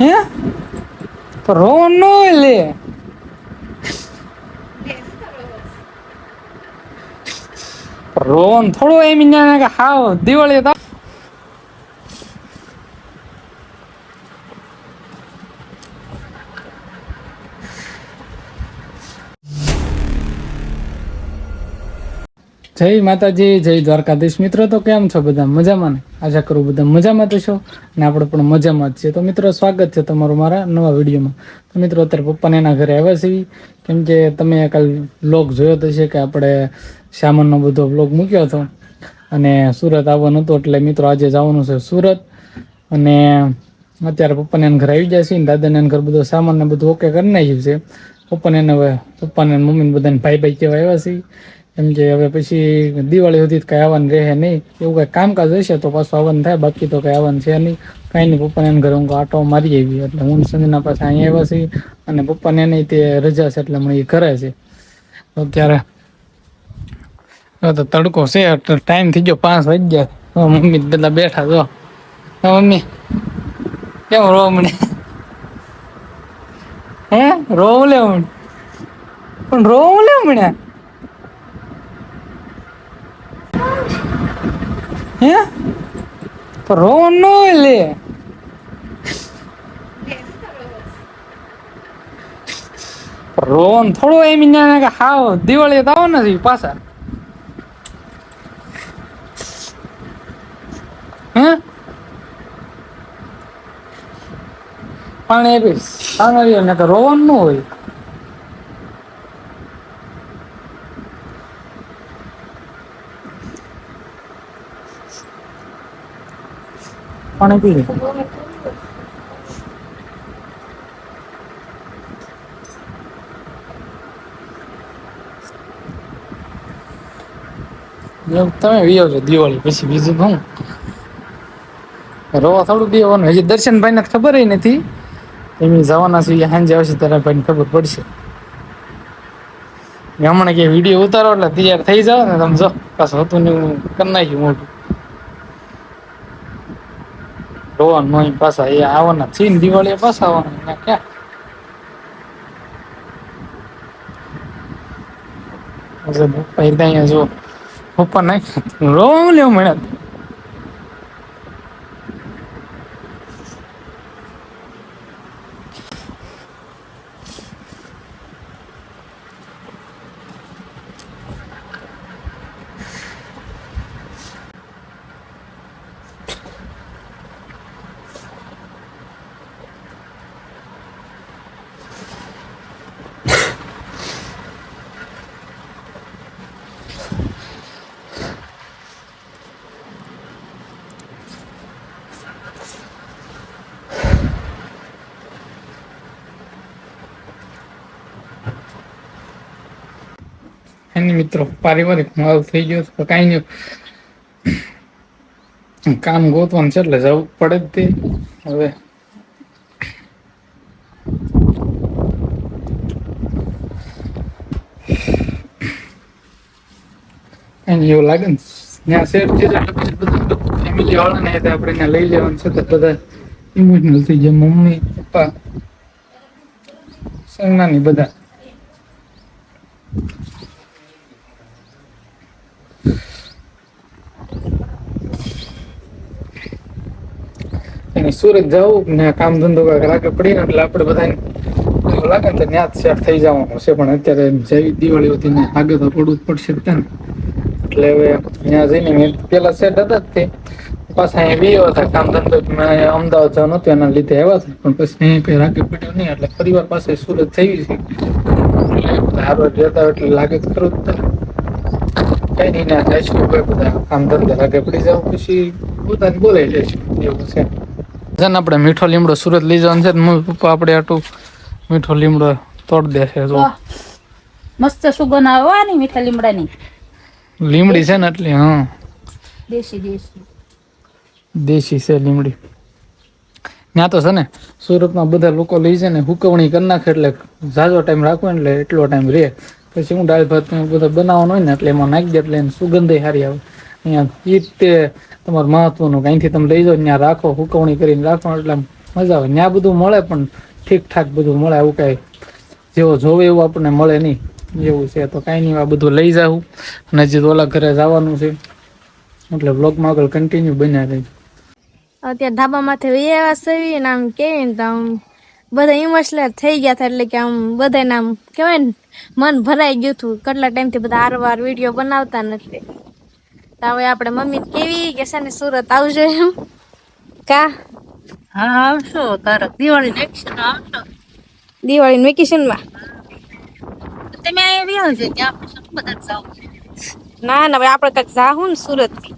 હે તો રોવાનું ન હોય લે. રોહન થોડો એમ હાવ દિવાળી તો જય માતાજી, જય દ્વારકાધીશ. મિત્રો તો કેમ છો બધા? મજામાં ને? આશા કરું બધા મજામાં તો છો ને આપણે પણ મજામાં જ છીએ. તો મિત્રો સ્વાગત છે તમારું મારા નવા વિડીયોમાં. તો મિત્રો અત્યારે પપ્પાને એના ઘરે આવ્યા છીએ, કેમ કે તમે કાલ વ્લોગ જોયો તો છે કે આપણે સામાનનો બધો વ્લોગ મૂક્યો હતો અને સુરત આવવાનું હતું, એટલે મિત્રો આજે જવાનું છે સુરત. અને અત્યારે પપ્પાને એને ઘરે આવી જાય છે ને દાદાને એને ઘર બધો સામાન ને બધું ઓકે કરી નાખ્યું છે. પપ્પાને એને હવે પપ્પાને મમ્મીને બધાને ભાઈ ભાઈ કહેવા આવ્યા છે, એમ કે હવે પછી દિવાળી સુધી કઈ આવવાનું રહે નહીં. એવું કઈ કામકાજ હશે તો પાછું આવવાનું થાય, બાકી તો કઈ આવવાનું છે નહીં. કાંઈ નહીં, પપ્પાને એને ઘરે હું આટો મારી આવી એટલે હું સંજના પાસે અહીંયા આવ્યા છીએ. અને પપ્પાને નહીં તે રજા છે એટલે મને એ ઘરે છે અત્યારે. તો તડકો છે, ટાઈમ થઈ ગયો 5 વાગ્યા. મમ્મી બધા બેઠા જો. મમ્મી કેમ રો મને? હે રોવું લે પણ રોવું લે મને હે તો રોવાનું ન હોય લે. રોવાનું થોડો એમ હાવ દિવાળી તો આવો નથી પાછા. હે પાણી આપીશ સાંગળીઓ ને તો રોવાનું ન હોય. પાણી પી લે. તમે વી આવજો દિવાળી પછી, બીજું હું રોવા થોડું દેવાનું. હજી દર્શનભાઈ ને ખબર નથી એમ જવાના છે, સાંજે આવશે ત્યારે ભાઈને ખબર પડશે. હમણાં કે વિડીયો ઉતારો એટલે તૈયાર થઈ જાવ ને તમે જો પાછું હતું ને કરી નાખ્યું મોટું. રોવાનું નહીં, પાછા એ આવવાના છે ને દિવાળી પાછા આવવાના ક્યાં. પપ્પા અહીંયા જો પપ્પા નાખ રોવાનું લેવું મળ્યા. એની મિત્રો પારિવારિક માલ થઈ ગયો તો કાંઈ નહીં, કામ ગોતવાનું છે એટલે જવું પડે જ તે. હવે કઈ એવું લાગે ને ત્યાં શેર છે ફેમિલી વાળા ને આપણે ત્યાં લઈ લેવાનું છે તો બધા ઇમોશનલ થઈ જાય. મમ્મી પપ્પા સંજ્ઞાની બધા. સુરત જવું ને કામ ધંધો લાગે પડી ને એટલે આપણે બધા એવું લાગે ને તો ત્યાં જ સેટ થઈ જવાનું છે. પણ અત્યારે જેવી દિવાળી હતી ને આગળ તો પડવું જ પડશે જ ને. એટલે હવે ત્યાં જઈને મેં પેલા સેટ હતા જ તે પાછા અહીંયા બી હતા કામ ધંધો અમદાવાદ જવાનું હતું એના લીધે આવ્યા હતા, પણ પછી અહીંયા કઈ રાગે પડ્યું નહીં એટલે પરિવાર પાસે સુરત થઈ છે એટલે હારો જતા એટલે લાગે તો ખરું જ કઈ નહીં ના જઈશું બધા કામ ધંધે રાગે પડી જાવ પછી પોતાને બોલાવી લઈશું એવું છે. આપણે મીઠો લીમડો સુરત લઈ જવાનું છે, મમ્મી પપ્પા આપણે આટલું મીઠો લીમડો તોડ દેશે. જો મસ્ત સુગંધ આવવાની મીઠા લીમડાની. લીમડી છે ને એટલે હા દેશી દેશી દેશી છે લીમડી. ત્યાં તો છે ને સુરતમાં બધા લોકો લઈ જાય ને હુકવણી કરી નાખે એટલે ઝાઝો ટાઈમ રાખવો એટલે એટલો ટાઈમ રહે. પછી હું દાળ ભાત બધા બનાવવાનું હોય ને એટલે એમાં નાખી દે એટલે એને સુગંધ સારી આવે. અહીંયા ઈ તે તમારું મહત્વનું અહીંથી તમે લઈ જાઓ ત્યાં રાખો હુકવણી કરીને રાખો એટલે મજા આવે. ત્યાં બધું મળે પણ ઠીક ઠાક બધું મળે, આવું કઈ જેવો જોવે એવું આપણને મળે નહીં એવું છે. તો કાંઈ નહીં, આ બધું લઈ જાઉં અને હજી ઓલા ઘરે જવાનું છે એટલે બ્લોગમાં આગળ કન્ટિન્યુ બન્યા રહી. અત્યારે ધાબા માથે વૈયા સવી ને આમ કેવી ને તો આમ બધા ઇમોશનલ થઈ ગયા હતા, એટલે કે આમ બધાને આમ કેવાય ને મન ભરાઈ ગયું હતું. કેટલા ટાઈમથી બધા આરવાર વિડીયો બનાવતા નથી, તો હવે આપણે મમ્મી કેવી કે છે ને સુરત આવજો એમ કા હા આવશો, તારે દિવાળી વેકેશન આવશો. દિવાળી વેકેશનમાં તમે અહીંયા વ્યાવ છે ત્યાં પછી બધા જાવ. ના ના ભાઈ આપણે કઈક જાહું ને સુરત થી.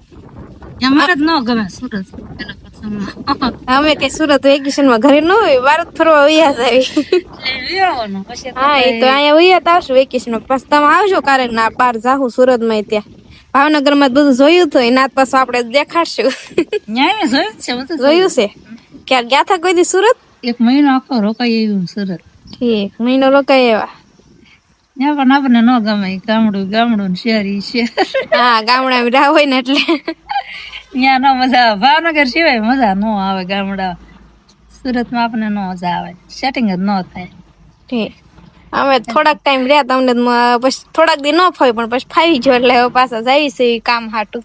અમારે જ ન ગમે સુરત એના પછી અમે કઈ સુરત વેકેશન માં ઘરે ન હોય, ભારત ફરવા વૈયા જ આવી. આવવાનું પછી હા એ તો અહીંયા વૈયા જ આવશું વેકેશન માં. પછી તમે આવજો ક્યારેક ના બાર જાહું સુરત માં. ત્યાં ભાવનગર માં બધું જોયું તો એના પાછું આપણે દેખાડશું. ન્યાય જોયું જ છે બધું જોયું છે ક્યારે ગયા થા કોઈ દી સુરત? એક મહિનો આખો રોકાઈ આવ્યું સુરત. ઠીક મહિનો રોકાય એવા. ત્યાં પણ આપણને ન ગમે ગામડું ગામડું ને શહેરી શહેર. હા ગામડા રાહ હોય ને એટલે ત્યાં ન મજા આવે. ભાવનગર સિવાય મજા ન આવે ગામડા. સુરતમાં આપણને ન મજા આવે, સેટિંગ જ ન થાય. ઠીક અમે થોડાક ટાઈમ રહ્યા તમને પછી થોડાક દી ન ફાવી પણ પછી ફાવી ગયો એટલે હવે પાછા જાય છે કામ હાટું.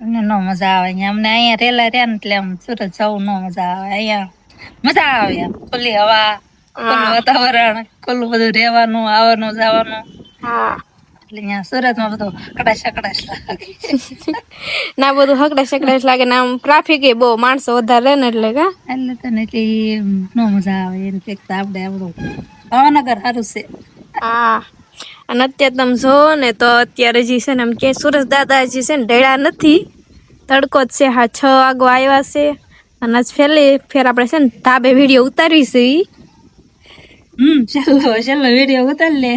અમને ન મજા આવે અહીંયા. અમને અહીંયા રેલા રહ્યા ને એટલે આમ સુરત જવું ન મજા આવે. અહીંયા મજા આવે એમ ખુલ્લી હવા, ખુલ્લું વાતાવરણ, ખુલ્લું બધું રહેવાનું આવવાનું જવાનું. હા એટલે અહીંયા સુરતમાં બધું કડાશ કડાશ લાગે. ના બધું હકડાશ હકડાશ લાગે ને આમ ટ્રાફિક એ બહુ માણસો વધારે રહે ને એટલે કા એટલે તને એટલે ન મજા આવે એને ફેંકતા આપણે આપણું ભાવનગર સારું છે. હા અને અત્યારે તમે જો ને તો અત્યારે જે છે ને આમ કે સુરજ દાદાજી છે ને ઢળ્યા નથી, તડકો જ છે. હા 6 વાગવા આવ્યા છે અને આજ ફેર આપણે છે ને ધાબે વિડીયો ઉતારવી છે ઈ. છેલ્લો વિડીયો ઉતારી લે.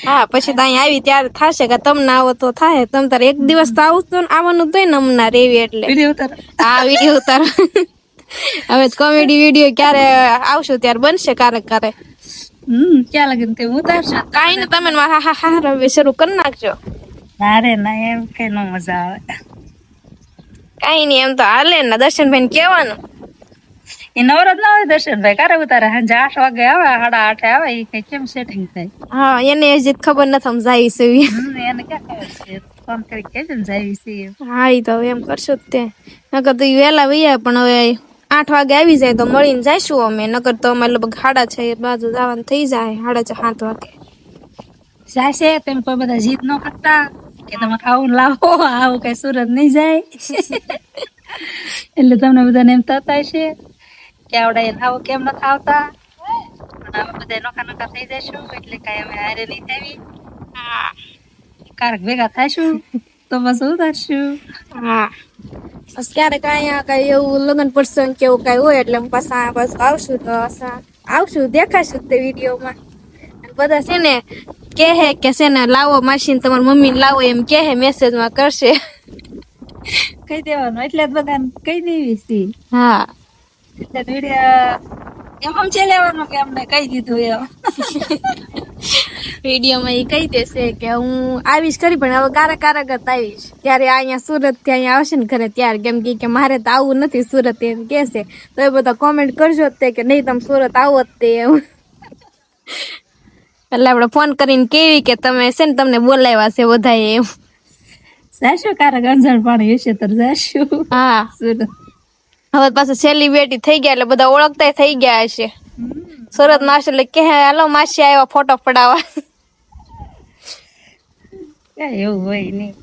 હા પછી તો અહીંયા આવી ત્યારે થશે કે તમને આવો તો થાય. તમ તારે એક દિવસ તો આવવાનું તો ને અમના રેવી એટલે વિડીયો ઉતાર. હા વિડીયો ઉતાર. હવે કોમેડી વિડીયો ક્યારે આવશું ત્યારે બનશે ક્યારેક. ક્યાં લગીને તે ઉતારશે? કાંઈ ને તમે હા હા હા હવે શરૂ કરી નાખજો. ના રે ના, એમ કઈ ન મજા આવે. કાંઈ નહીં એમ તો હાલે ને દર્શનભાઈ ને કહેવાનું. એ નવરાત ના હોય દર્શનભાઈ ક્યારે ઉતારે? સાંજે 8 વાગે આવે, 8:30 આવે. એ કઈ કેમ સેટિંગ થાય? હા એને હજી ખબર નથી આમ જાય છે એને ક્યાં ખબર છે? ફોન કરી કેજો ને જાય છે. હા એ તો હવે એમ કરશું જ તે. નકર તો વહેલા વૈયા પણ હવે 8 વાગે આવી જાય તો મળીને જઈશું અમે. નકર તો અમે લગભગ 6:30 બાજુ જવાનું થઈ જાય, 6:30 7 વાગે. જાશે તેમ કોઈ બધા જીદ ન કરતા કે તમે આવું લાવો, આવું કઈ સુરત નહીં જાય. એટલે તમને બધાને એમ થતા છે કે આવડે આવું કેમ નથી આવતા, પણ હવે બધા નોખા નોખા થઈ જશું એટલે કઈ અમે હારે નહીં થાવી. હા કારક ભેગા થાશું તો બસ ઉતારશું. હા બસ ક્યારેક અહીંયા કઈ એવું લગ્ન પ્રસંગ કે એવું કઈ હોય એટલે પાછા આવશું તો આવશું દેખાશું તે વિડીયોમાં. બધા છે ને કહે કે છે ને લાવો માસીને તમારી મમ્મીને લાવો એમ કહે, મેસેજમાં કરશે. કહી દેવાનું એટલે જ બધાને કહી દેવી છે. હા એટલે વિડીયો એમ સમજી લેવાનું કે અમને કહી દીધું એમ. વિડીયોમાં એ કહી દેશે કે હું આવીશ ખરી પણ હવે કારક જ આવીશ ત્યારે અહીંયા સુરત થી અહીંયા આવશે ને ઘરે ત્યારે, કેમ કે મારે તો આવું નથી સુરત એમ કહેશે. તો એ બધા કોમેન્ટ કરજો જ તે કે નહીં તમે સુરત આવો જ તે એમ. એટલે આપણે ફોન કરીને કેવી કે તમે છે ને તમને બોલાવ્યા છે બધાએ એમ. જાશું કારક અંજણ પાણી હશે તો જાશું. હા સુરત હવે પાછું સેલિબ્રિટી થઈ ગયા એટલે બધા ઓળખતા થઈ ગયા હશે. સુરત માં આવશે એટલે કે હાલો માસી આવ્યા ફોટો પડાવવા. કઈ એવું હોય નહીં.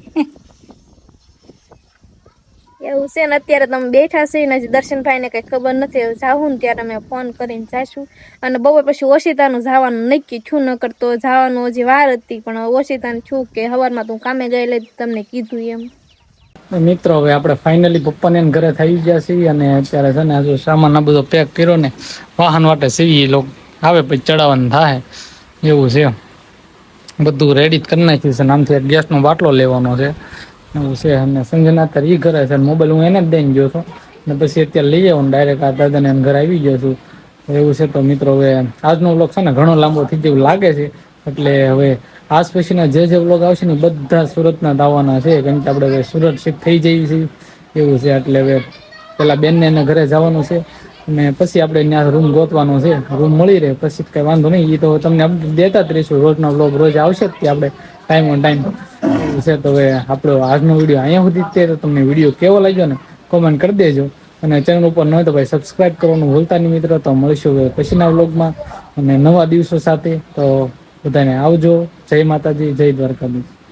એવું છે ને અત્યારે તમે બેઠા છે ને દર્શનભાઈ ને કઈ ખબર નથી. જાવું ને ત્યારે અમે ફોન કરીને જાશું. અને બપોર પછી ઓશિતાનું જવાનું નક્કી છું, ન કરતો જવાનું હજી વાર હતી પણ ઓશિતાનું છું કે સવારમાં તું કામે ગયેલી તમને કીધું એમ. મિત્રો હવે આપણે ફાઇનલી પપ્પાને ઘરે થઈ ગયા છીએ અને અત્યારે છે ને હજુ સામાન આ બધો પેક કર્યો ને વાહન વાટે સીવી લોકો આવે પછી ચડાવવાનું થાય એવું છે. બધું રેડી જ કરી નાખ્યું છે. નામથી એક ગેસનો બાટલો લેવાનો છે એવું છે. અને સંજના અત્યારે એ ઘરે છે, મોબાઈલ હું એને જ દઈને ગયો છું ને પછી અત્યારે લઈ આવવાનું ડાયરેક્ટ આ દાદાને એમ ઘરે આવી ગયો છું એવું છે. તો મિત્રો હવે આજનો વ્લોગ છે ને ઘણો લાંબો થઈ જેવું લાગે છે એટલે હવે આજ પછીના જે વ્લોગ આવશે ને બધા સુરતના દાવાના છે, કેમ કે આપણે હવે સુરત શિફ્ટ થઈ જઈએ છીએ એવું છે. એટલે હવે પેલા બેનને એને ઘરે જવાનું છે અને પછી આપણે ત્યાં રૂમ ગોતવાનો છે. રૂમ મળી રહે પછી કઈ વાંધો નહીં, એ તો તમને અપડેટ દેતા જ રહીશું. રોજનો બ્લોગ રોજ આવશે જ તે આપણે ટાઈમ ઓન ટાઈમ છે. તો હવે આપણો આજનો વિડીયો અહીંયા સુધી જ છે. તો તમને વિડીયો કેવો લાગ્યો ને કોમેન્ટ કરી દેજો, અને ચેનલ ઉપર ન હોય તો ભાઈ સબસ્ક્રાઇબ કરવાનું ભૂલતા નહીં મિત્રો. તો મળીશું હવે પછીના વ્લોગમાં અને નવા દિવસો સાથે. તો બધાને આવજો. જય માતાજી, જય દ્વારકાધીશ.